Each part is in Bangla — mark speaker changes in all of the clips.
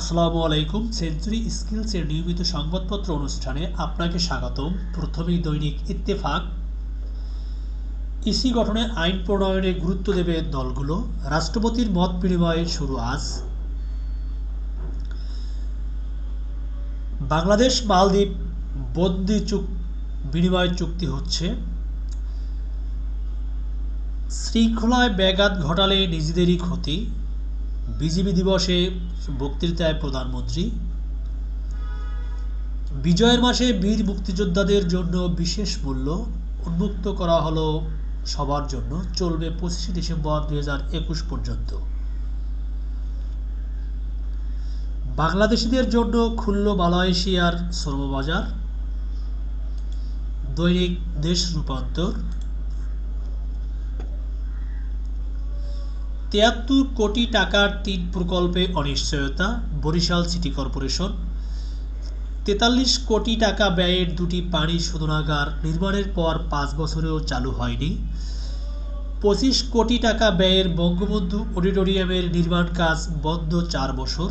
Speaker 1: আসসালামু আলাইকুম। সেঞ্চুরি স্কিলসের নিয়মিত সংবাদপত্র অনুষ্ঠানে আপনাকে স্বাগতম। প্রথমেই দৈনিক ইত্তেফাক। ইসি গঠনে আইন প্রণয়নে গুরুত্ব দেবে দলগুলো। রাষ্ট্রপতির মত বিনিময় শুরু আজ। বাংলাদেশ মালদ্বীপ বন্দি বিনিময় চুক্তি হচ্ছে। শৃঙ্খলায় ব্যাঘাত ঘটালে নিজেদেরই ক্ষতি। বিজিবি দিবসে বক্তৃতায় প্রধানমন্ত্রী। বিজয়ের মাসে বীর মুক্তিযোদ্ধাদের জন্য বিশেষ মূল্য উন্মুক্ত করা হলো সবার জন্য। চলবে 25শে ডিসেম্বর 2021 পর্যন্ত। বাংলাদেশিদের জন্য খুলল মালয়েশিয়ার শ্রমবাজার। দৈনিক দেশ রূপান্তর। 73 কোটি টাকার 3 প্রকল্পে অনিশ্চয়তা। Barishal city corporation. 43 কোটি টাকা ব্যয়ের 2টি পানি শোধনাগার নির্মাণের পর 5 বছরেও চালু হয়নি। 25 কোটি টাকা ব্যয়ের বঙ্গবন্ধু অডিটোরিয়ামের নির্মাণ কাজ বন্ধ 4 বছর।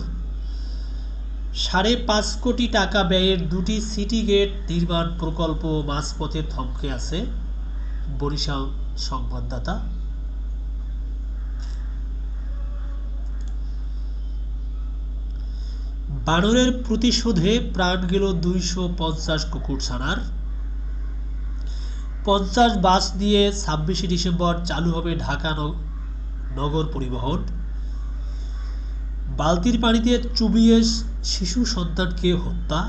Speaker 1: 5.5 কোটি টাকা ব্যয়ের 2টি সিটি গেট নির্মাণ প্রকল্প মাঝপথে থমকে আছে। বরিশাল সংবাদদাতা। বানরের প্রতিশোধে প্রাণ গেল 250 কুকুরছানার। 50 বাস দিয়ে 26শে ডিসেম্বর চালু হবে ঢাকা নগর পরিবহন। বালতির পানিতে চুবিয়ে শিশু সন্তানকে হত্যা।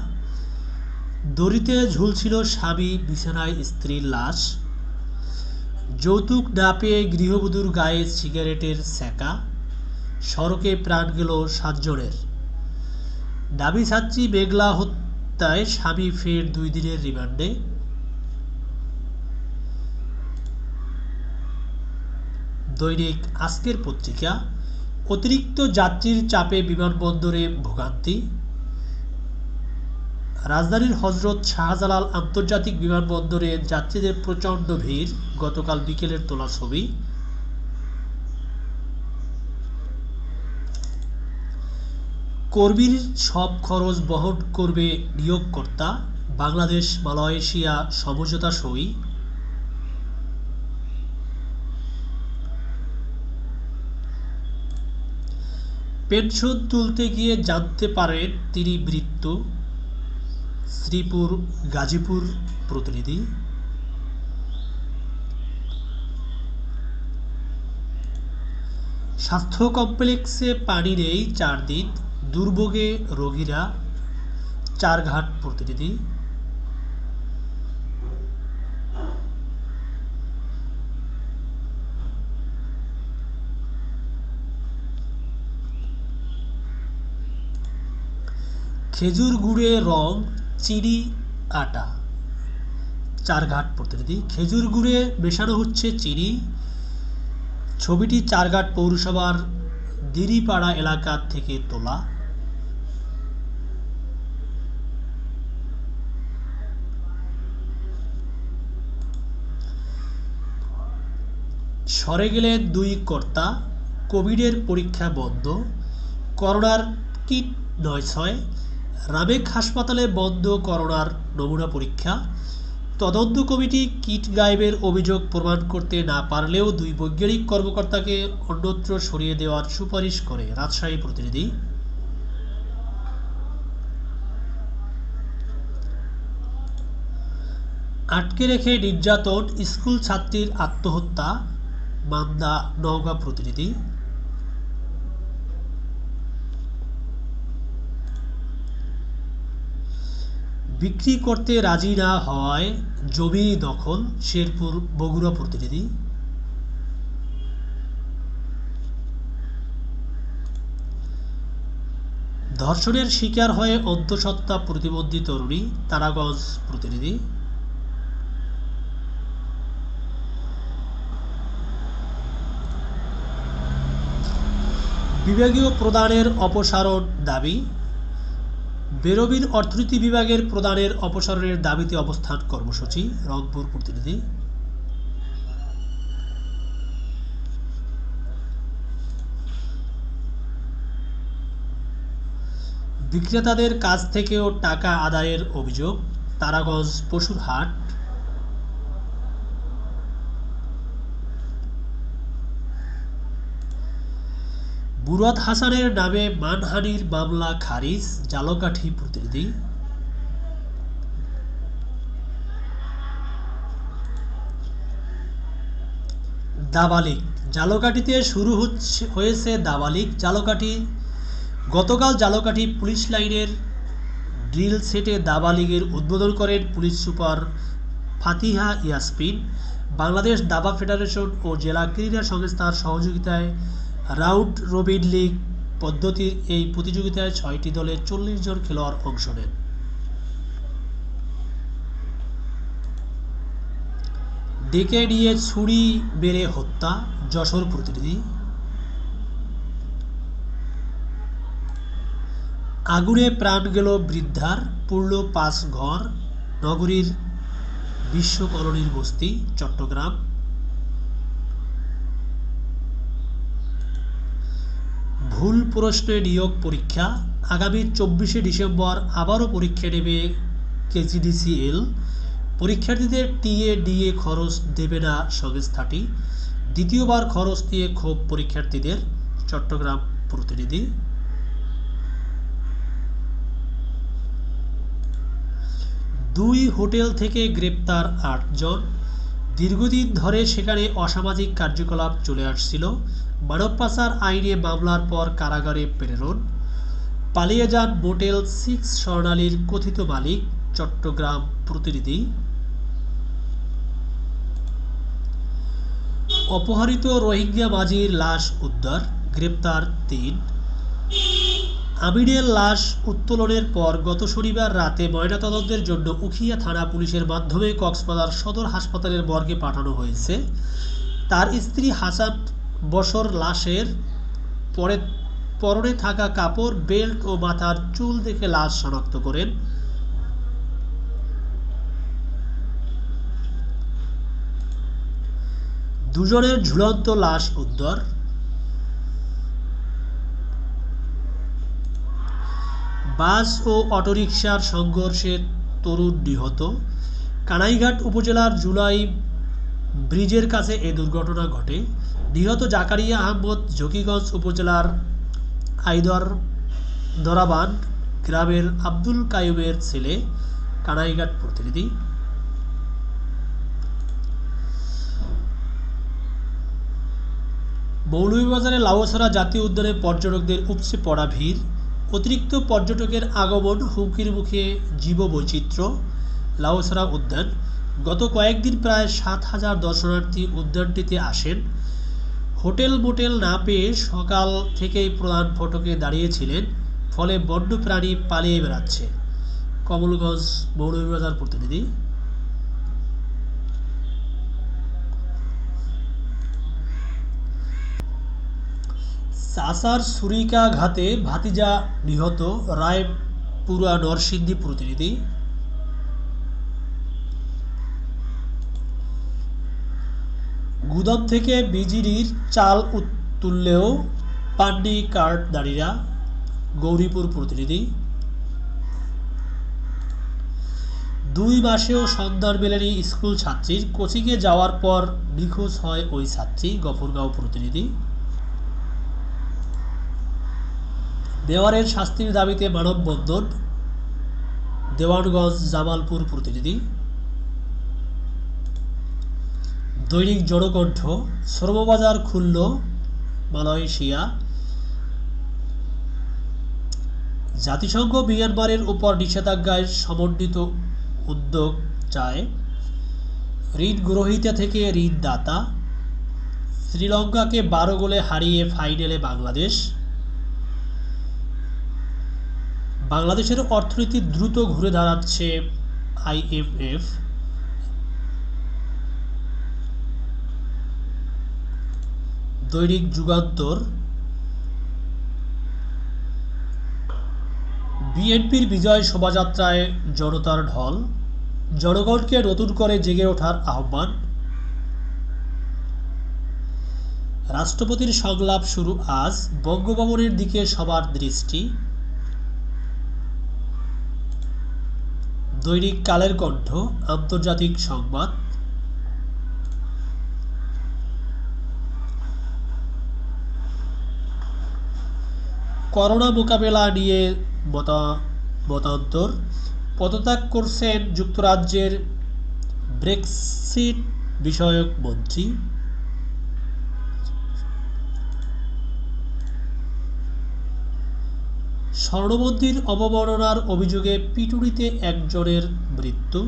Speaker 1: দড়িতে ঝুলছিল স্বামী, বিছানায় স্ত্রীর লাশ। যৌতুক না পেয়ে গৃহবধূর গায়ে সিগারেটের ছ্যাঁকা। সড়কে প্রাণ গেল 7 জনের। দাবি ছাত্রী মেঘলা হত্যায় স্বামী ফের 2 দিনের রিমান্ডে। দৈনিক আজকের পত্রিকা। অতিরিক্ত যাত্রীর চাপে বিমানবন্দরে ভোগান্তি। রাজধানীর হজরত শাহজালাল আন্তর্জাতিক বিমানবন্দরে যাত্রীদের প্রচণ্ড ভিড়। গতকাল বিকেলের তোলা ছবি। কর্মীর সব খরচ বহন করবে নিয়োগকর্তা। বাংলাদেশ মালয়েশিয়া সমঝোতা সই। পেনশন তুলতে গিয়ে জানতে পারেন তিনি মৃত্যু। শ্রীপুর গাজীপুর প্রতিনিধি। স্বাস্থ্য কমপ্লেক্সে পানি নেই 4 দিন, দুর্ভোগে রোগীরা। চারঘাট প্রতিনিধি। খেজুর গুড়ে রং, চিনি, আটা। চারঘাট প্রতিনিধি। খেজুর গুড়ে মেশানো হচ্ছে চিনি। ছবিটি চারঘাট পৌরসভার দিরিপাড়া এলাকা থেকে তোলা। সরে গেলেন 2 কর্তা। কোভিডের পরীক্ষা বন্ধ। করোনার কিট 9/6। রামেক হাসপাতালে বন্ধ করোনার নমুনা পরীক্ষা। তদন্ত কমিটি কিট গায়েবের অভিযোগ প্রমাণ করতে না পারলেও 2 বৈজ্ঞানিক কর্মকর্তাকে অন্যত্র সরিয়ে দেওয়ার সুপারিশ করে রাজশাহী প্রতিনিধি। আটকে রেখে নির্যাতন, স্কুল ছাত্রীর আত্মহত্যা। মান্দা নওগাঁ প্রতিনিধি। বিক্রি করতে রাজি না হওয়ায় জমি দখল। শেরপুর বগুড়া প্রতিনিধি। ধর্ষণের শিকার হয়ে অন্তঃসত্ত্বা প্রতিবন্ধী তরুণী। তারাগঞ্জ প্রতিনিধি। বিভাগীয় প্রধানের অপসারণ দাবি। বেরোবির অর্থনীতি বিভাগের প্রধানের অপসারণের দাবিতে অবস্থান কর্মসূচি। রংপুর প্রতিনিধি। বিক্রেতাদের কাছ থেকেও টাকা আদায়ের অভিযোগ তারাগঞ্জ পশুর হাট। মুরাদ হাসানের নামে মানহানির মামলা খারিজ ঝালকাঠি প্রতিনিধি। দাবালিক ঝালকাঠিতে শুরু হয়েছে দাবালিক। গতকাল ঝালকাঠি পুলিশ লাইনের ড্রিল সেটে দাবালিগের উদ্বোধন করেন পুলিশ সুপার ফাতিহা ইয়াসমিন। বাংলাদেশ দাবা ফেডারেশন ও জেলা ক্রীড়া সংস্থার সহযোগিতায় রাউন্ড রবিন লিগ পদ্ধতির এই প্রতিযোগিতায় ৬টি দলে ৪০ জন খেলোয়াড় অংশ নেন। ডেকে নিয়ে ছুরি মেরে হত্যা যশোর প্রতিনিধি। আগুনে প্রাণ গেল বৃদ্ধার, পুড়ল ৫ ঘর নগরীর বিশ্ব কলোনির বস্তি চট্টগ্রাম। ভুল প্রশ্নে নিয়োগ পরীক্ষা আগামী ২৪শে ডিসেম্বর আবারও পরীক্ষা নেবে কেজিডিসিএল। পরীক্ষার্থীদের টিএ ডিএ খরচ দেবে না সংস্থাটি। দ্বিতীয়বার খরচ নিয়ে ক্ষোভ পরীক্ষার্থীদের চট্টগ্রাম প্রতিনিধি। দুই হোটেল থেকে গ্রেপ্তার ৮ জন। দীর্ঘদিন ধরে সেখানে অসামাজিক কার্যকলাপ চলে আসছিল। মানব পাচার আইনে মামলার পর কারাগারে প্রেরণ। পালিয়ে যান মোটেল 6 স্বর্ণালীর কথিত মালিক চট্টগ্রাম প্রতিনিধি। অপহৃত রোহিঙ্গা মাঝির লাশ উদ্ধার, গ্রেপ্তার ৩। আমিনের লাশ উত্তোলনের পর গত শনিবার রাতে ময়নাতদন্তের জন্য উখিয়া থানা পুলিশের মাধ্যমে কক্সবাজার সদর হাসপাতালের মর্গে পাঠানো হয়েছে। তার স্ত্রী হাসান বশর লাশের পরনে থাকা কাপড়, বেল্ট ও মাথার চুল দেখে লাশ শনাক্ত করেন। দুজনের ঝুলন্ত লাশ উদ্ধার। বাস ও অটোরিকশার সংঘর্ষে তরুণ নিহত। কানাইঘাট উপজেলার জুলাই ব্রিজের কাছে এ দুর্ঘটনা ঘটে। নিহত জাকারিয়া আহমদ জকিগঞ্জ উপজেলার আইদরদরাবান গ্রামের আব্দুল কাইয়ুমের ছেলে। কানাইঘাট প্রতিনিধি। মৌলভীবাজারে লাউছড়া জাতীয় উদ্যানে পর্যটকদের উপচে পড়া ভিড়। অতিরিক্ত পর্যটকের আগমন হুমকির মুখে জীববৈচিত্র্য। লাউছড়া উদ্যান গত কয়েকদিন প্রায় ৭,০০০ দর্শনার্থী উদ্যানটিতে আসেন। হোটেল মোটেল না পেয়ে সকাল থেকেই প্রধান ফটকে দাঁড়িয়েছিলেন, ফলে বন্যপ্রাণী পালিয়ে বেড়াচ্ছে। কমলগঞ্জ মৌলভীবাজার প্রতিনিধি। চাচার ছুরিকাঘাতে ভাতিজা নিহত, রায়পুরা নরসিংদী প্রতিনিধি। গুদাম থেকে বিজিডির চাল তুললেও পাননি কার্ডধারীরা, গৌরীপুর প্রতিনিধি। ২ মাসেও সন্ধান মেলেনি স্কুল ছাত্রীর, কোচিংয়ে যাওয়ার পর নিখোঁজ হয় ওই ছাত্রী, গফরগাঁও প্রতিনিধি। দেওয়ারের শাস্তির দাবিতে মানববন্ধন, দেওয়ানগঞ্জ জামালপুর প্রতিনিধি। দৈনিক জনকণ্ঠ শ্রমবাজার খুলল মালয়েশিয়া। জাতিসংঘ মিয়ানমারের উপর নিষেধাজ্ঞায় সমন্বিত উদ্যোগ চায়। ঋণ গ্রহীতা থেকে ঋণদাতা। শ্রীলঙ্কাকে ১২ গোলে হারিয়ে ফাইনালে বাংলাদেশ। বাংলাদেশের অর্থনীতি দ্রুত ঘুরে দাঁড়াচ্ছে আইএমএফ। দৈনিক যুগান্তর বিএনপির বিজয় শোভাযাত্রায় জনতার ঢল, জনগণকে নতুন করে জেগে ওঠার আহ্বান। রাষ্ট্রপতির সংলাপ শুরু আজ, বঙ্গভবনের দিকে সবার দৃষ্টি। দৈনিক কালের কণ্ঠ আন্তর্জাতিক সংবাদ। করোনা মোকাবেলা নিয়ে মতান্তর, পদত্যাগ করছেন যুক্তরাজ্যের ব্রেক্সিট বিষয়ক মন্ত্রী। স্বর্ণমন্দির অবমাননার অভিযোগে পিটুনিতে একজনের মৃত্যু।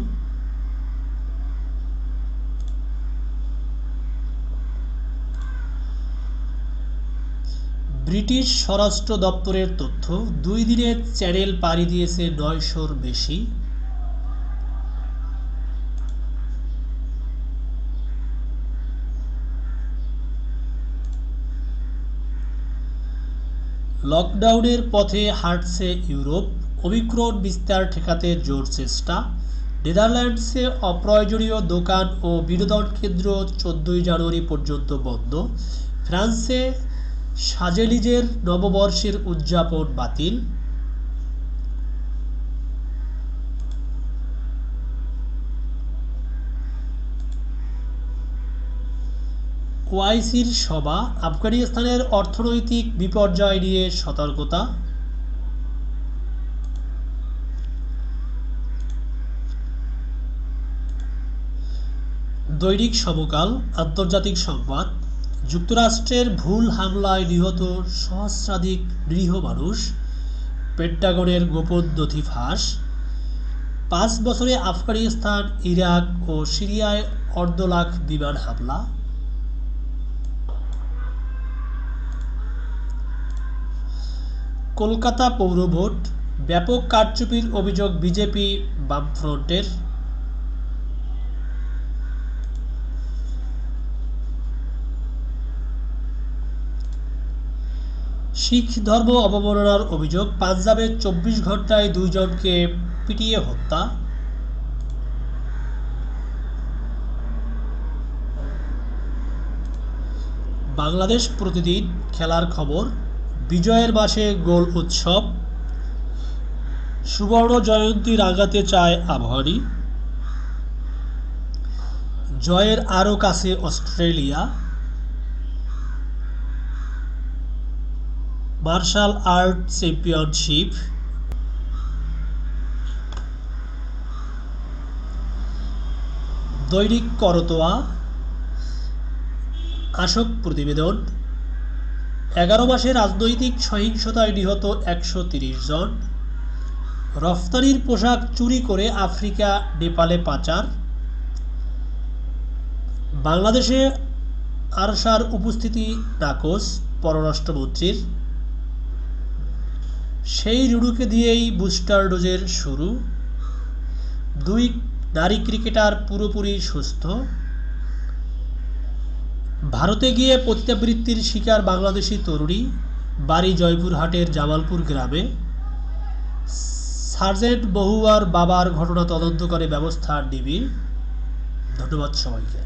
Speaker 1: ব্রিটিশ স্বরাষ্ট্র দপ্তরের তথ্য, 2 দিনে চ্যানেল পাড়ি দিয়েছে 900-র বেশি। লকডাউনের পথে হাঁটছে ইউরোপ, ওমিক্রন বিস্তার ঠেকাতে জোর চেষ্টা। নেদারল্যান্ডসে অপ্রয়োজনীয় দোকান ও বিনোদন কেন্দ্র 14 জানুয়ারি পর্যন্ত বন্ধ। ফ্রান্সে সাজেলিজের নববর্ষের উদযাপন বাতিল। ওআইসির সভা, আফগানিস্তানের অর্থনৈতিক বিপর্যয় নিয়ে সতর্কতা। দৈনিক সমকাল আন্তর্জাতিক সংবাদ। যুক্তরাষ্ট্রের ভুল হামলায় নিহত সহস্রাধিক নিরীহ মানুষ, পেন্টাগনের গোপন নথি ফাঁস। 5 বছরে আফগানিস্তান, ইরাক ও সিরিয়ায় 1.5 লাখ বিমান হামলা। কলকাতা পৌর ভোট, ব্যাপক কারচুপির অভিযোগ বিজেপি বামফ্রন্টের। শিখ ধর্ম অবমাননার অভিযোগ, পাঞ্জাবে 24 ঘন্টায় 2 জনকে পিটিয়ে হত্যা। বাংলাদেশ প্রতিদিন খেলার খবর, বিজয়ের মাসে গোল উৎসব, সুবর্ণ জয়ন্তী রাঙাতে চায় আবাহনী। জয়ের আরও কাছে অস্ট্রেলিয়া। Martial art championship. দৈনিক করতোয়া আসক প্রতিবেদন, 11 মাসে রাজনৈতিক সহিংসতায় নিহত 130 জন। রফতানির পোশাক চুরি করে আফ্রিকা, নেপালে পাচার। বাংলাদেশে আরশার উপস্থিতি নাকচ পররাষ্ট্রমন্ত্রীর। সেই রুডুকে দিয়েই বুস্টার ডোজের শুরু। 2 নারী ক্রিকেটার পুরোপুরি সুস্থ। ভারতে গিয়ে পতিতাবৃত্তির শিকার বাংলাদেশি তরুণী, বাড়ি জয়পুরহাটের জামালপুর গ্রামে। সার্জেন্ট মহুয়ার বাবার ঘটনা তদন্ত করে ব্যবস্থা নিবিড়। ধন্যবাদ সবাইকে।